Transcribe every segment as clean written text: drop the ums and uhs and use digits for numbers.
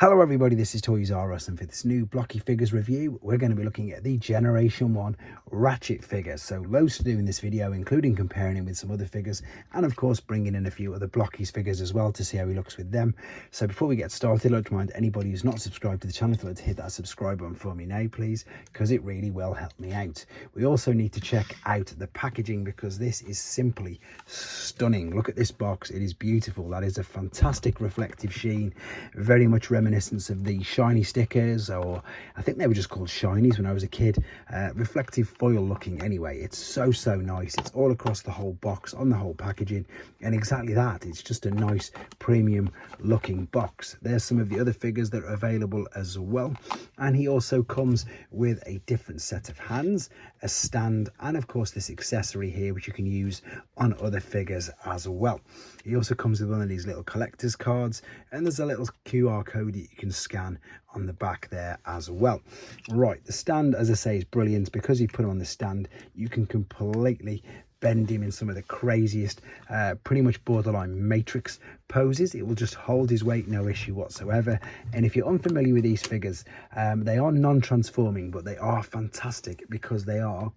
Hello everybody, this is toysareruss, and for this new blocky figures review we're going to be looking at the Generation 1 Ratchet figures. So loads to do in this video, including comparing him with some other figures and of course bringing in a few other Blokees figures as well to see how he looks with them. So before we get started, I'd like to remind anybody who's not subscribed to the channel to hit that subscribe button for me now please, because it really will help me out. We also need to check out the packaging because this is simply stunning. Look at this box, it is beautiful. That is a fantastic reflective sheen, very much reminiscent of the shiny stickers, or I think they were just called shinies when I was a kid. Reflective foil looking anyway. It's so nice. It's all across the whole box, on the whole packaging, and exactly that, it's just a nice premium looking box. There's some of the other figures that are available as well, and he also comes with a different set of hands, a stand, and of course this accessory here which you can use on other figures as well. He also comes with one of these little collector's cards, and there's a little QR code that you can scan on the back there as well. Right, the stand, as I say, is brilliant because you put him on the stand. You can completely bend him in some of the craziest, pretty much borderline matrix poses. It will just hold his weight, no issue whatsoever. And if you're unfamiliar with these figures, they are non-transforming, but they are fantastic because they are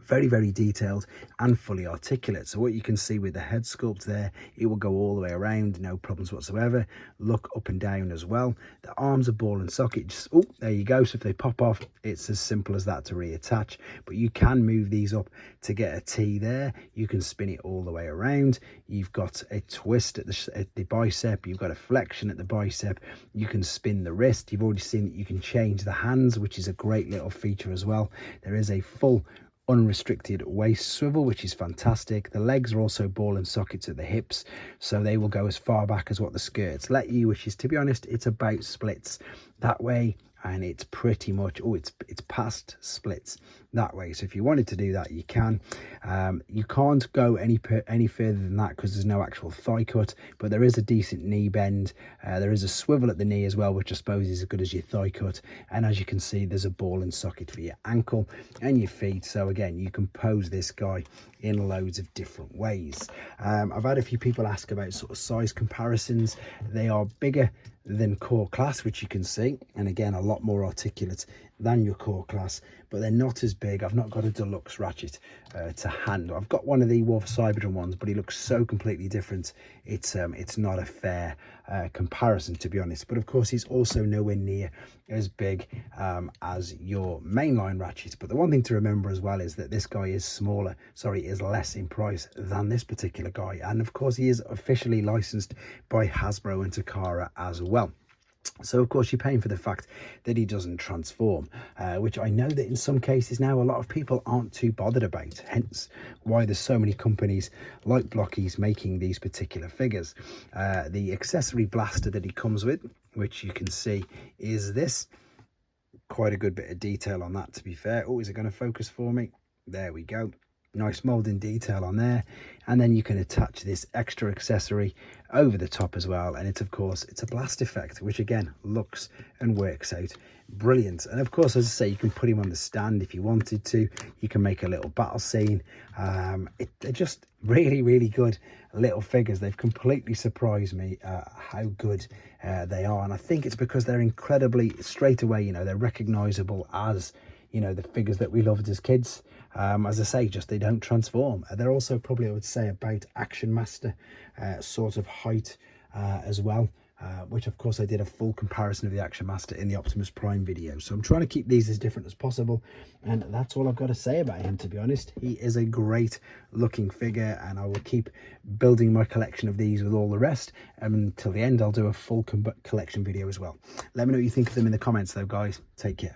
very detailed and fully articulate. So what you can see with the head sculpt there, it will go all the way around, no problems whatsoever. Look up and down as well. The arms are ball and socket. Just, oh, there you go. So if they pop off, it's as simple as that to reattach. But you can move these up to get a T there. You can spin it all the way around. You've got a twist at the bicep. You've got a flexion at the bicep. You can spin the wrist. You've already seen that you can change the hands, which is a great little feature as well. There is a full unrestricted waist swivel, which is fantastic. The legs are also ball and sockets at the hips, so they will go as far back as what the skirts let you, which is, to be honest, it's about splits that way, and it's pretty much, oh, it's past splits that way. So if you wanted to do that, you can. You can't go any further than that because there's no actual thigh cut, but there is a decent knee bend. There is a swivel at the knee as well, which I suppose is as good as your thigh cut. And as you can see, there's a ball and socket for your ankle and your feet. So again, you can pose this guy in loads of different ways. I've had a few people ask about sort of size comparisons. They are bigger than core class, which you can see, and again a lot more articulate than your core class, but they're not as big. I've not got a deluxe Ratchet to handle. I've got one of the War for Cybertron ones, but he looks so completely different. It's not a fair comparison, to be honest. But of course, he's also nowhere near as big as your mainline Ratchet. But the one thing to remember as well is that this guy is is less in price than this particular guy. And of course, he is officially licensed by Hasbro and Takara as well. So of course you're paying for the fact that he doesn't transform, which I know that in some cases now a lot of people aren't too bothered about, hence why there's so many companies like Blokees making these particular figures. The accessory blaster that he comes with, which you can see, is this. Quite a good bit of detail on that, to be fair. Oh, is it going to focus for me? There we go. Nice molding detail on there, and then you can attach this extra accessory over the top as well, and it's, of course, it's a blast effect, which again looks and works out brilliant. And of course, as I say, you can put him on the stand if you wanted to. You can make a little battle scene. They're just really good little figures. They've completely surprised me how good they are, and I think it's because they're incredibly, straight away, you know, they're recognizable as, you know, the figures that we loved as kids. As I say, just they don't transform. They're also probably, I would say, about Action Master sort of height as well, which of course I did a full comparison of the Action Master in the Optimus Prime video. So I'm trying to keep these as different as possible, and that's all I've got to say about him, to be honest. He is a great looking figure, and I will keep building my collection of these with all the rest. Until the end, I'll do a full collection video as well. Let me know what you think of them in the comments though, guys. Take care.